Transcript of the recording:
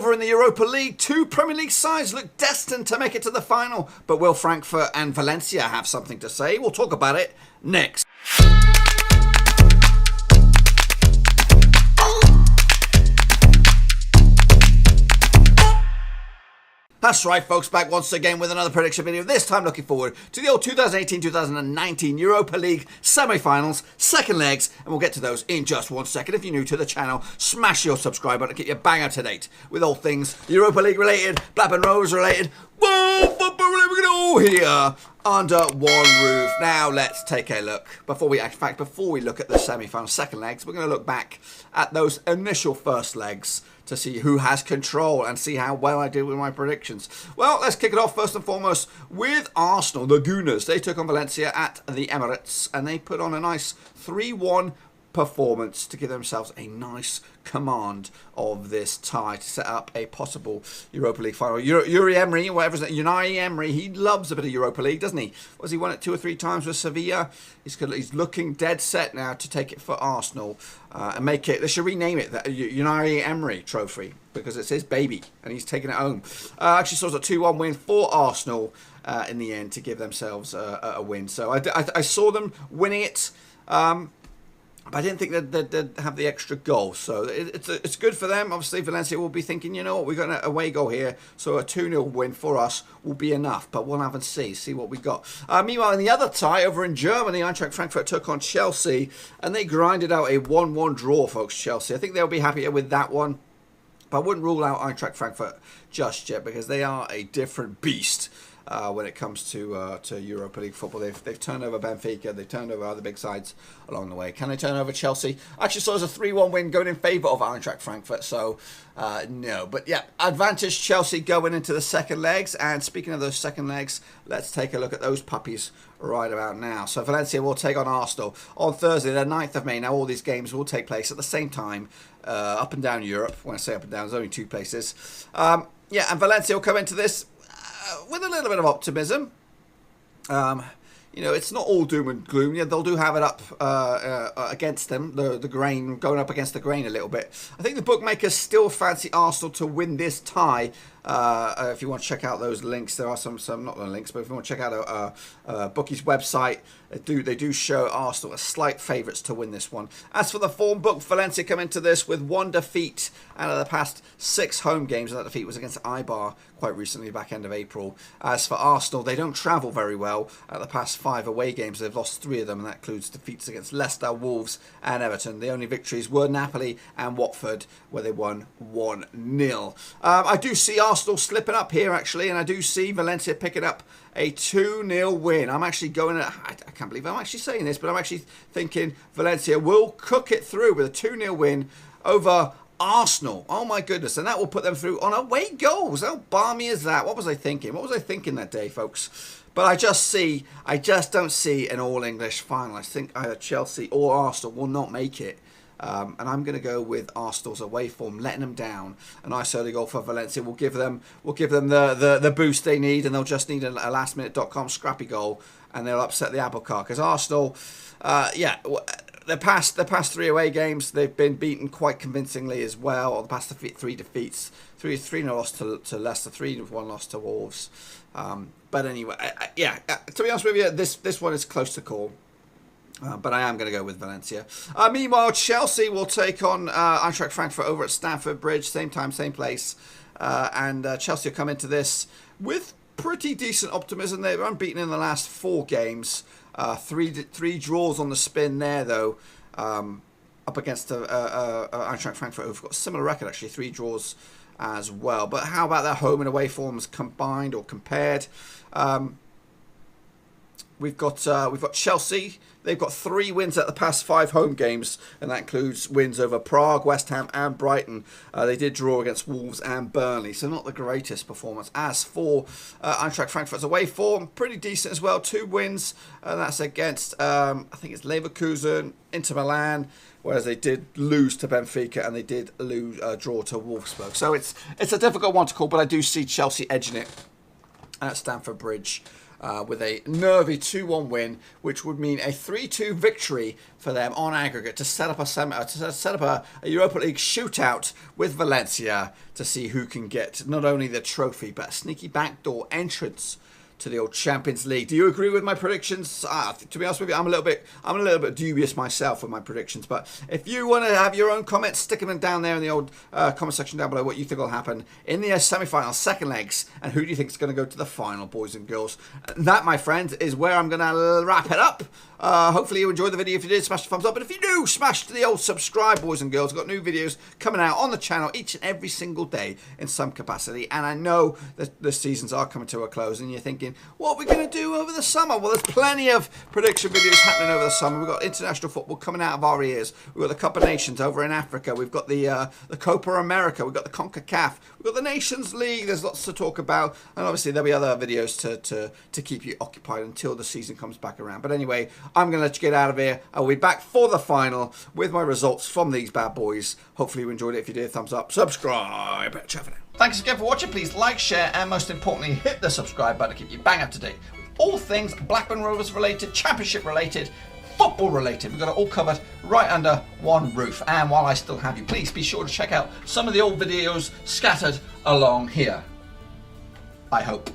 over in the Europa League. Two Premier League sides look destined to make it to the final. But will Frankfurt and Valencia have something to say? We'll talk about it next. That's right, folks, back once again with another prediction video, this time looking forward to the old 2018-2019 Europa League semi-finals, second legs, and we'll get to those in just 1 second. If you're new to the channel, smash your subscribe button to get you bang up to date with all things Europa League related, Blackburn Rovers related, football related, all here under one roof. Now let's take a look. Before we look at the semi-final second legs, we're going to look back at those initial first legs to see who has control and see how well I did with my predictions. Well, let's kick it off first and foremost with Arsenal, the Gooners. They took on Valencia at the Emirates and they put on a nice 3-1 performance to give themselves a nice command of this tie to set up a possible Europa League final. Unai Emery, he loves a bit of Europa League, doesn't he? Was he won it 2 or 3 times with Sevilla? He's looking dead set now to take it for Arsenal and make it. They should rename it the Unai Emery Trophy because it's his baby and he's taking it home. Actually, saw it a 2-1 win for Arsenal in the end to give themselves a win. So I saw them winning it. But I didn't think they'd have the extra goal. So it's good for them. Obviously, Valencia will be thinking, you know what, we've got an away goal here. So a 2-0 win for us will be enough. But we'll have and see what we got. Meanwhile, in the other tie over in Germany, Eintracht Frankfurt took on Chelsea. And they grinded out a 1-1 draw, folks, Chelsea. I think they'll be happier with that one. But I wouldn't rule out Eintracht Frankfurt just yet because they are a different beast. When it comes to Europa League football. They've turned over Benfica, they've turned over other big sides along the way. Can they turn over Chelsea? Actually saw it as a 3-1 win going in favour of Eintracht Frankfurt, so no. But yeah, advantage Chelsea going into the second legs. And speaking of those second legs, let's take a look at those puppies right about now. So Valencia will take on Arsenal on Thursday, the 9th of May. Now all these games will take place at the same time up and down Europe. When I say up and down, there's only 2 places. Yeah, and Valencia will come into this with a little bit of optimism. You know, it's not all doom and gloom. Yeah, they'll do have it up against them, the grain, going up against the grain a little bit. I think the bookmakers still fancy Arsenal to win this tie. If you want to check out those links, there are some not the links, but if you want to check out a bookie's website, they do show Arsenal as slight favourites to win this one. As for the form book, Valencia come into this with 1 defeat out of the past 6 home games, and that defeat was against Eibar quite recently, back end of April. As for Arsenal, they don't travel very well. At the past 5 away games, they've lost 3 of them, and that includes defeats against Leicester, Wolves and Everton. The only victories were Napoli and Watford, where they won 1-0. I do see Arsenal slipping up here, actually, and I do see Valencia picking up a 2-0 win. I'm actually going to, I can't believe I'm actually saying this, but I'm actually thinking Valencia will cook it through with a 2-0 win over Arsenal. Oh my goodness, and that will put them through on away goals. How balmy is that? What was I thinking? What was I thinking that day, folks? But I just don't see an all-English final. I think either Chelsea or Arsenal will not make it. And I'm going to go with Arsenal's away form, letting them down. A nice early goal for Valencia will give them the boost they need, and they'll just need a lastminute.com scrappy goal, and they'll upset the apple cart. Because Arsenal, yeah, the past 3 away games, they've been beaten quite convincingly as well. Or the past 3 defeats, 3-0 loss to Leicester, 3-1 loss to Wolves. But anyway, yeah, to be honest with you, this one is close to call. But I am going to go with Valencia. Meanwhile, Chelsea will take on Eintracht Frankfurt over at Stamford Bridge. Same time, same place. And Chelsea will come into this with pretty decent optimism. They're unbeaten in the last 4 games. 3 draws on the spin there, though. Up against Eintracht Frankfurt, who've got a similar record, actually. 3 draws as well. But how about their home and away forms combined or compared? We've got Chelsea. They've got 3 wins at the past 5 home games, and that includes wins over Prague, West Ham and Brighton. They did draw against Wolves and Burnley, so not the greatest performance. As for Eintracht Frankfurt's away form, pretty decent as well. 2 wins, and that's against, I think it's Leverkusen, Inter Milan, whereas they did lose to Benfica and they did draw to Wolfsburg. So it's a difficult one to call, but I do see Chelsea edging it at Stamford Bridge. With a nervy 2-1 win, which would mean a 3-2 victory for them on aggregate to set up a Europa League shootout with Valencia to see who can get not only the trophy but a sneaky backdoor entrance to the old Champions League. Do you agree with my predictions? To be honest with you, I'm a little bit dubious myself with my predictions. But if you want to have your own comments, stick them down there in the old comment section down below. What you think will happen in the semi-final, second legs, and who do you think is going to go to the final, boys and girls? And that, my friend, is where I'm going to wrap it up. Hopefully you enjoyed the video. If you did, smash the thumbs up. But if you do, smash the old subscribe, boys and girls. We've got new videos coming out on the channel each and every single day in some capacity. And I know that the seasons are coming to a close and you're thinking, what are we going to do over the summer? Well, there's plenty of prediction videos happening over the summer. We've got international football coming out of our ears. We've got the Cup of Nations over in Africa. We've got the Copa America. We've got the CONCACAF. We've got the Nations League. There's lots to talk about. And obviously there'll be other videos to keep you occupied until the season comes back around. But anyway, I'm going to let you get out of here. I'll be back for the final with my results from these bad boys. Hopefully you enjoyed it. If you did, thumbs up, subscribe. Ciao for now. Thanks again for watching. Please like, share, and most importantly, hit the subscribe button to keep you bang up to date with all things Blackburn Rovers related, Championship related, football related. We've got it all covered right under one roof. And while I still have you, please be sure to check out some of the old videos scattered along here. I hope.